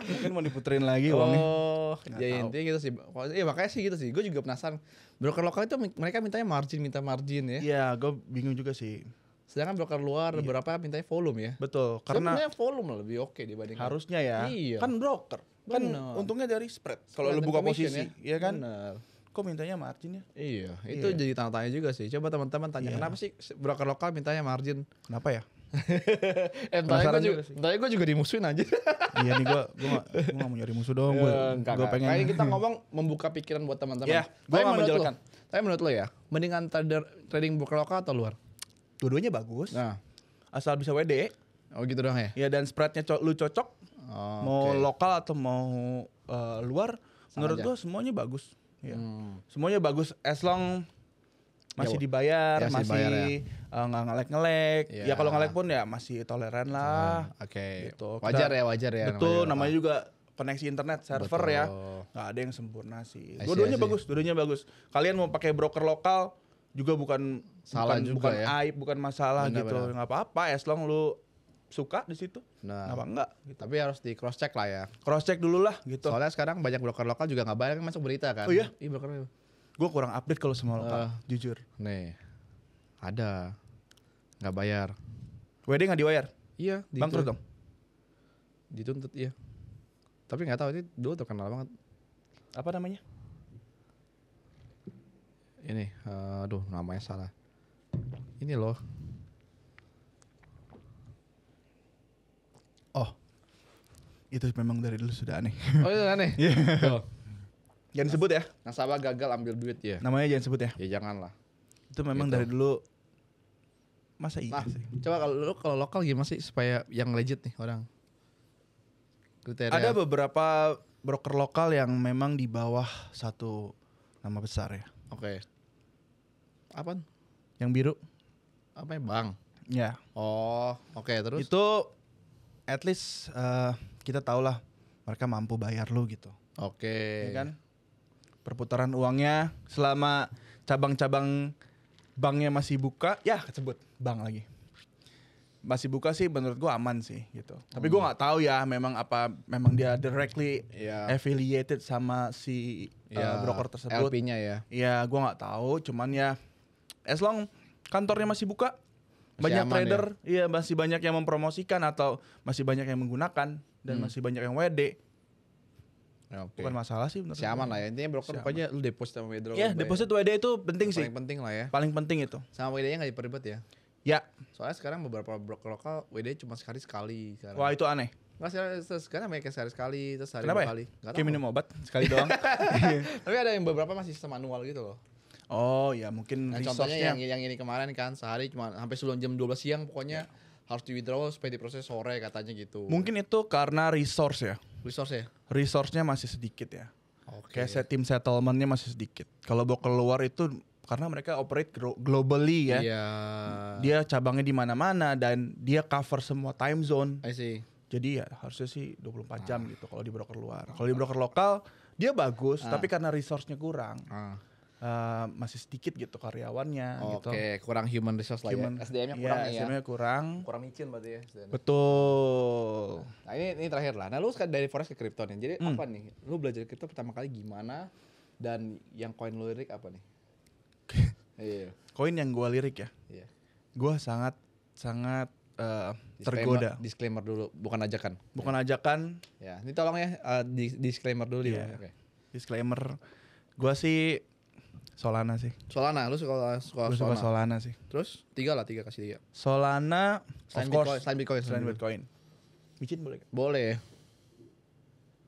Mungkin mau diputerin lagi uangnya. Oh, Nggak ya tahu. intinya gitu sih. Iya makanya sih gitu sih. Gue juga penasaran. Broker lokal itu mereka mintanya minta margin ya. Iya, gue bingung juga sih. Sedangkan broker luar beberapa mintanya volume ya. Betul, karena Sebenarnya volume lebih oke dibanding. harusnya ya. Iya. Kan broker. Kan Bener. untungnya dari spread. Kalau Spread lu dan buka commission posisi, ya kan? Bener. Kok mintanya margin ya? Iya, itu Iya. jadi tanda tanya juga sih. Coba teman-teman tanya Iya. kenapa sih broker lokal mintanya margin? Kenapa ya? Entahnya Penasaran juga sih. gue juga dimusuhin aja. Iya nih gua gak mau nyari musuh dong. Gue pengen. Kayak kita ngomong membuka pikiran buat teman-teman. Iya, Tapi gua nggak menurut menjelekkan. lo- Tapi menurut lo ya, mendingan trading broker lokal atau luar? Dua-duanya bagus. Nah, Asal bisa WD. oh gitu dong ya. Ya dan spreadnya lu cocok. Oh, Mau oke. lokal atau mau luar. Sama Menurut aja. gua semuanya bagus. Ya. Hmm. Semuanya bagus as long masih Ya, dibayar, ya, masih dibayar nggak ngelek-ngelek. Ya. Ya kalau ngelek pun ya masih toleran lah. Oke. Gitu. Wajar Kita- ya, wajar ya. Betul, namanya. namanya juga koneksi internet server ya. Betul. Nggak ada yang sempurna I sih. see, Dua-duanya I see. bagus, dua-duanya bagus. Kalian mau pakai broker lokal juga bukan Salah bukan, juga bukan ya. aib, bukan masalah Benar, gitu. benar. Nggak apa-apa, as long lu suka di situ. Nah, Kenapa enggak gitu. tapi harus di cross check lah ya. Cross check dulu lah gitu. Soalnya sekarang banyak broker lokal juga nggak bayar kan masuk berita kan. Oh iya? Iya broker. Gue kurang update kalau sama lokal, jujur. Nih, ada nggak bayar. WD nggak dibayar? Iya, Bangkrut dong? Dituntut iya. Tapi nggak tahu ini dulu terkenal banget. Apa namanya? Ini, aduh namanya salah. Ini loh. Oh, itu memang dari dulu sudah aneh. Oh itu aneh. Tuh, Jangan sebut ya, nasabah gagal ambil duit ya. namanya jangan sebut ya. Ya janganlah. Itu memang Gitu. dari dulu. Masa iya Nah, sih? coba kalau lokal gimana sih supaya yang legit nih orang? Kriteria. Ada beberapa broker lokal yang memang di bawah satu nama besar ya. Oke. Apaan? Yang biru. Apa ya? Bang. Ya. Oh, oke terus. Itu at least kita tahu lah mereka mampu bayar lu gitu. Oke. Ya kan? Perputaran uangnya selama cabang-cabang banknya masih buka, ya kesebut bank lagi. Masih buka sih menurut gua aman sih gitu. Tapi gua nggak tahu ya memang dia directly Iya. affiliated sama si Ya, broker tersebut. LP-nya ya. Ya gua nggak tahu, cuman ya as long kantornya masih buka, Masih banyak aman trader, iya masih banyak yang mempromosikan atau masih banyak yang menggunakan dan masih banyak yang WD. Ya, oke. Bukan masalah sih menurut Si aman lah ya. Intinya broker Si pokoknya lu deposit sama withdraw. Ya, lu bayar. deposit WD itu penting sih. Paling penting lah ya. Paling penting itu. Sama WD-nya nggak diperibet ya. Ya, Soalnya sekarang beberapa broker lokal WD cuma sekali sekarang. wah itu aneh. Nggak sekarang banyak yang sekali, terus hari Kenapa dua ya? kali. Nggak Kayak tahu. minum obat sekali doang. Tapi ada yang beberapa masih sistem manual gitu loh. Oh ya mungkin Nah, contohnya resource-nya. yang ini kemarin kan sehari cuma sampai sebelum jam 12 siang pokoknya harus di withdraw supaya diproses sore katanya gitu. Mungkin itu karena resource ya. Resource ya. Resource-nya masih sedikit ya. Oke. Kayak tim settlement-nya masih sedikit. Kalau broker luar itu karena mereka operate globally ya. Iya. Dia cabangnya di mana-mana dan dia cover semua time zone. I see. Jadi ya harusnya sih 24 jam gitu kalau di broker luar. Kalau di broker lokal dia bagus tapi karena resource-nya kurang. Masih sedikit gitu karyawannya gitu. Oke, kurang human resource lah Human- ya. SDM-nya kurang Iya, nih ya. SDM-nya kurang. Kurang micin berarti ya. SDM. Betul. Nah ini terakhir lah. Nah lu sekarang dari forex ke crypto nih. Jadi apa nih? Lu belajar crypto pertama kali gimana? Dan yang koin lu lirik apa nih? Iya. Koin yang gua lirik ya. Iya. Gua sangat tergoda. Disclaimer dulu, bukan ajakan. Bukan ajakan, Ya, ini tolong ya disclaimer dulu Iya. Oke. disclaimer. Gua sih Solana sih. Solana, lu suka Gua suka Solana sih. Terus tiga kasih tiga. Solana, Selain of course. Bitcoin, selain Bitcoin. Selain Bitcoin. Micin boleh gak? Boleh.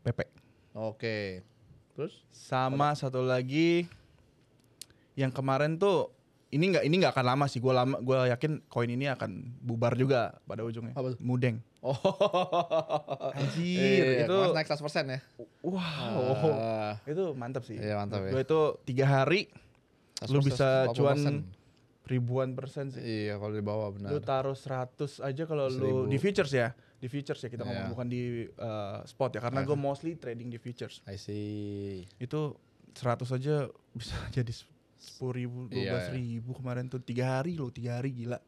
PP. Oke. Terus? Sama satu lagi yang kemarin tuh ini nggak akan lama sih. Gua yakin koin ini akan bubar juga pada ujungnya. Apa tuh? Mudeng. Oh. Anjir, itu Mas naik 100% ya. wow. Ah, Itu mantap sih. Iya, mantap ya. Gue itu 3 hari 100%, lu bisa 40%. cuan ribuan persen sih. Iya, kalau di bawah benar. Lu taruh 100 aja kalau lu 1000. di futures ya. Di futures ya kita Iya. ngomong bukan di spot ya karena gue mostly trading di futures. I see. Itu 100 aja bisa jadi 10.000, 12.000 kemarin tuh 3 hari gila.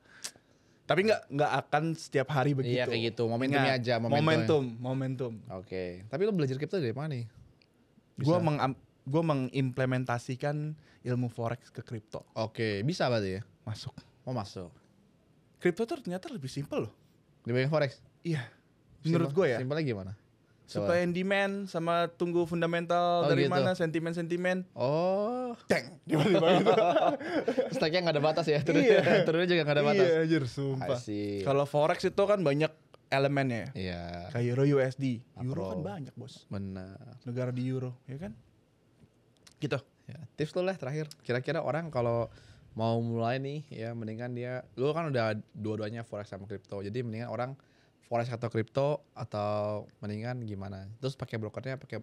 Tapi nggak akan setiap hari begitu. Iya kayak gitu, momentumnya Ingat, aja. momentum. Oke. Tapi lu belajar kripto dari mana nih? Gue mengimplementasikan ilmu forex ke kripto. Oke, bisa berarti ya? Masuk. Oh masuk. Kripto tuh ternyata lebih simpel loh. Dibanding forex? Iya. Menurut gue ya. Simpelnya gimana? Supply and demand sama tunggu fundamental dari gitu. mana, sentimen. Oh. Ceng. Gimana gitu. Stacknya nggak ada batas ya? Iya. Turunnya juga nggak ada batas. Iya anjir, sumpah. Asik. Kalau forex itu kan banyak elemennya. Iya. Kayak Euro USD. Euro kan banyak, Bos. Benar. Negara di Euro, ya kan? Gitu. Ya, tips lu lah terakhir. Kira-kira orang kalau mau mulai nih ya mendingan lu kan udah dua-duanya forex sama kripto. Jadi mendingan orang forex atau kripto atau mendingan gimana? Terus pakai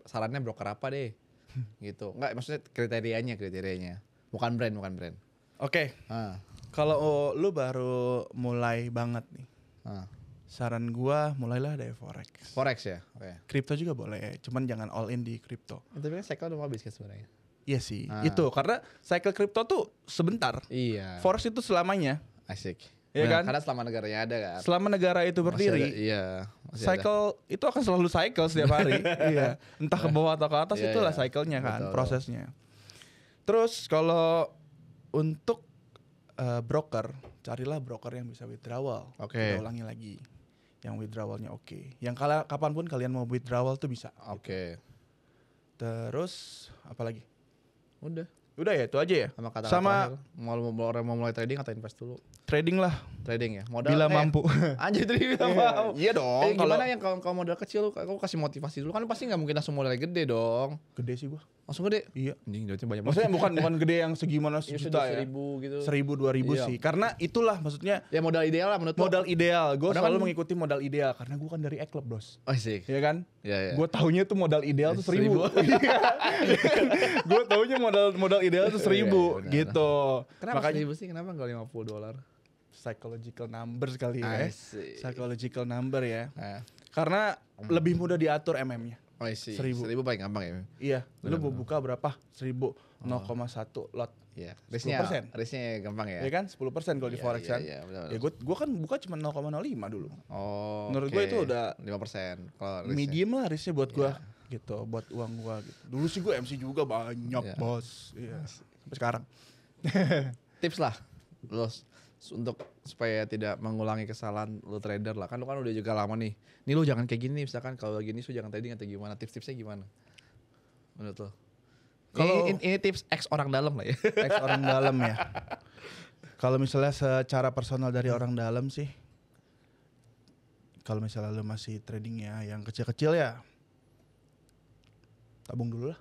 sarannya broker apa deh? Gitu. Enggak, maksudnya kriterianya. Bukan brand. Oke. Kalau lu baru mulai banget nih. Saran gua mulailah dari forex. Forex ya? Oke. Kripto juga boleh, cuman jangan all in di kripto. Tapi kan cycle udah mau habis kan sebenarnya. Iya sih. Itu karena cycle kripto tuh sebentar. Iya. Forex itu selamanya. Asik. Iya kan? Karena selama negaranya ada kan. Selama negara itu berdiri. Cycle itu akan selalu cycle setiap hari. Iya. Entah ke bawah atau ke atas itulah cycle-nya kan, prosesnya. Terus kalau untuk broker, carilah broker yang bisa withdrawal. Oke. Kita ulangi lagi. Yang withdrawalnya oke. Yang kapanpun kalian mau withdrawal tuh bisa. Oke. Terus apa lagi? Udah ya itu aja ya. Sama orang mau mulai trading atau invest dulu? Trading lah. Trading ya. Modal bila mampu. Anjir trading bila mau. Iya dong. Gimana yang kalau modal kecil aku kasih motivasi dulu kan pasti nggak mungkin langsung modal gede dong. Gede sih gua. Langsung gede? Iya. Anjing duitnya banyak banget. Maksudnya bukan gede yang segimana sejuta ya. 1.000 gitu. 1.000 2.000 sih. Karena itulah maksudnya. Ya modal ideal lah menurut Modal ideal. Gue selalu kan mengikuti modal ideal karena gue kan dari E-Club, Bos. Oh sih. Iya kan? Iya. Gue taunya tuh modal ideal tuh 1.000. Gue taunya modal ideal tuh 1.000 gitu. Kenapa 1.000 sih? Kenapa enggak $50? Psychological number kali ya. Psychological number ya. Nah. Karena lebih mudah diatur MM-nya. Oh sih. 1.000 paling gampang ya. Iya. Lu mau buka berapa? 1.000 0,1 lot. Iya. 10%. Risknya gampang ya. Iya kan? 10% kalau di forex kan. Iya, betul. Ya gue kan buka cuma 0,05 dulu. Oh. Menurut gue itu udah 5% kalau medium lah risknya buat gue. Gitu, buat uang gue gitu. Dulu sih gue MC juga banyak, Bos. Iya. Sampai sekarang. Tips lah. Terus untuk supaya tidak mengulangi kesalahan lu trader lah. Kan lu kan udah juga lama nih. Nih lu jangan kayak gini misalkan kalau gini lu jangan trading atau gimana. Tips-tipsnya gimana? Menurut lu? Kalau ini tips X orang dalam lah ya. X orang dalam ya. Kalau misalnya secara personal dari orang dalam sih. Kalau misalnya lu masih trading ya yang kecil-kecil ya. Tabung dulu lah.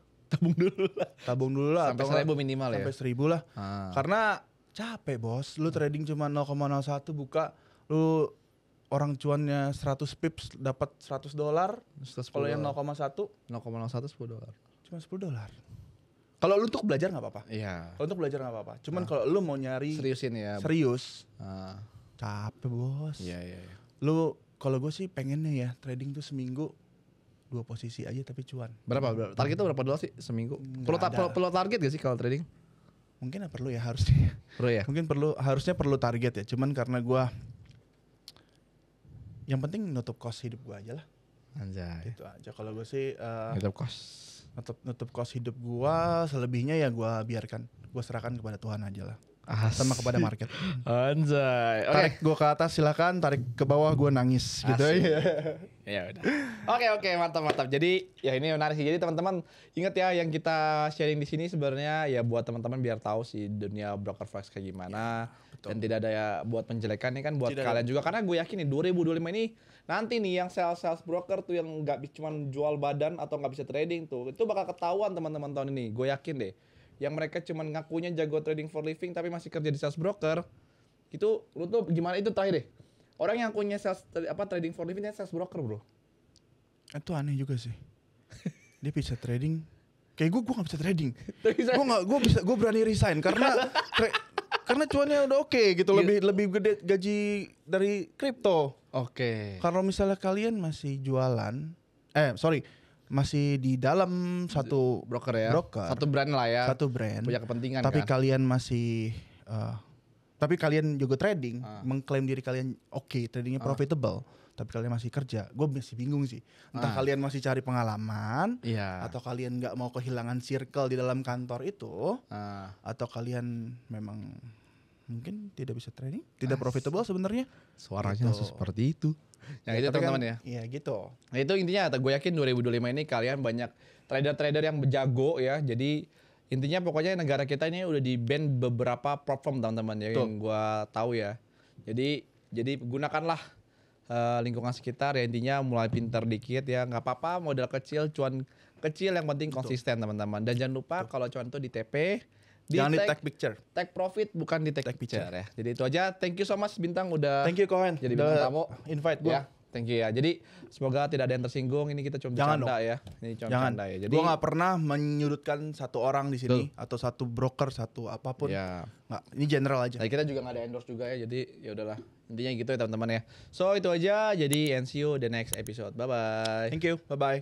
Sampai 1.000 minimal ya. Sampai 1.000 lah. Karena capek, Bos. Lu trading cuma 0,01 buka, lu orang cuannya 100 pips dapat $100. Kalau yang 0,1 $0,01 $10. Cuma $10. Kalau lu untuk belajar nggak apa-apa. Iya. Kalau untuk belajar nggak apa-apa. Cuman kalau lu mau nyari seriusin ya. Serius. Capek, Bos. Iya. Lu kalau gue sih pengennya ya trading tuh seminggu 2 posisi aja tapi cuan. Berapa? Target itu berapa dolar sih seminggu? Perlu target gak sih kalau trading? Mungkin perlu ya harusnya. Perlu ya? Mungkin harusnya perlu target ya. Cuman karena gua yang penting nutup cost hidup gua aja lah. Anjay. Itu aja kalau gua sih nutup cost hidup gua, selebihnya ya gua biarkan. Gua serahkan kepada Tuhan aja lah. Sama kepada market. Anjay. Tarik gua ke atas silakan, tarik ke bawah gua nangis. Asik. Gitu ya. Ya udah. Oke, mantap. Jadi ya ini menarik sih. Jadi teman-teman ingat ya yang kita sharing di sini sebenarnya ya buat teman-teman biar tahu sih dunia broker forex kayak gimana. Ya, dan tidak ada ya buat penjelekan nih kan buat tidak kalian juga karena gue yakin nih 2025 ini nanti nih yang sales broker tuh yang nggak cuma jual badan atau nggak bisa trading tuh itu bakal ketahuan teman-teman tahun ini. Gue yakin deh. Yang mereka cuma ngakunya jago trading for living tapi masih kerja di sales broker. Itu lu tuh gimana itu terakhir deh. Orang yang punya trading for living sales broker, Bro. Itu aneh juga sih. Dia bisa trading. Kayak gue gak bisa trading. Gue berani resign karena karena cuannya udah oke gitu, lebih gede gaji dari kripto. Oke. Kalau misalnya kalian masih jualan, masih di dalam satu broker ya. broker. Satu brand lah ya. Satu brand. Punya kepentingan Tapi kan. kalian masih tapi kalian juga trading, mengklaim diri kalian tradingnya profitable, tapi kalian masih kerja. Gue masih bingung sih. Entah kalian masih cari pengalaman, atau kalian nggak mau kehilangan circle di dalam kantor itu, atau kalian memang mungkin tidak bisa trading, tidak profitable sebenarnya. Suaranya langsung seperti itu. Yang itu teman-teman ya. Iya gitu. Nah itu intinya, gue yakin 2025 ini kalian banyak trader-trader yang jago ya. Jadi intinya pokoknya negara kita ini udah di ban beberapa platform teman-teman ya, yang gue tahu ya. Jadi gunakanlah lingkungan sekitar ya, intinya mulai pintar dikit ya, nggak apa-apa modal kecil, cuan kecil yang penting konsisten teman-teman. Dan jangan lupa kalau cuan itu di TP, jangan di tag picture, tag profit bukan di tag picture ya. Jadi itu aja. Thank you so much Bintang udah. Thank you Kohen. Jadi bintang tamu. Invite gue. Ya. Thank you ya. Jadi semoga tidak ada yang tersinggung. Ini kita cuma bercanda ya. Ini cuma bercanda ya. Jadi gue nggak pernah menyudutkan satu orang di sini atau satu broker, satu apapun. Ya. Nggak, ini general aja. Nah, kita juga nggak ada endorse juga ya. Jadi ya udahlah. Intinya gitu ya teman-teman ya. So itu aja. Jadi and see you the next episode. Bye bye. Thank you. Bye bye.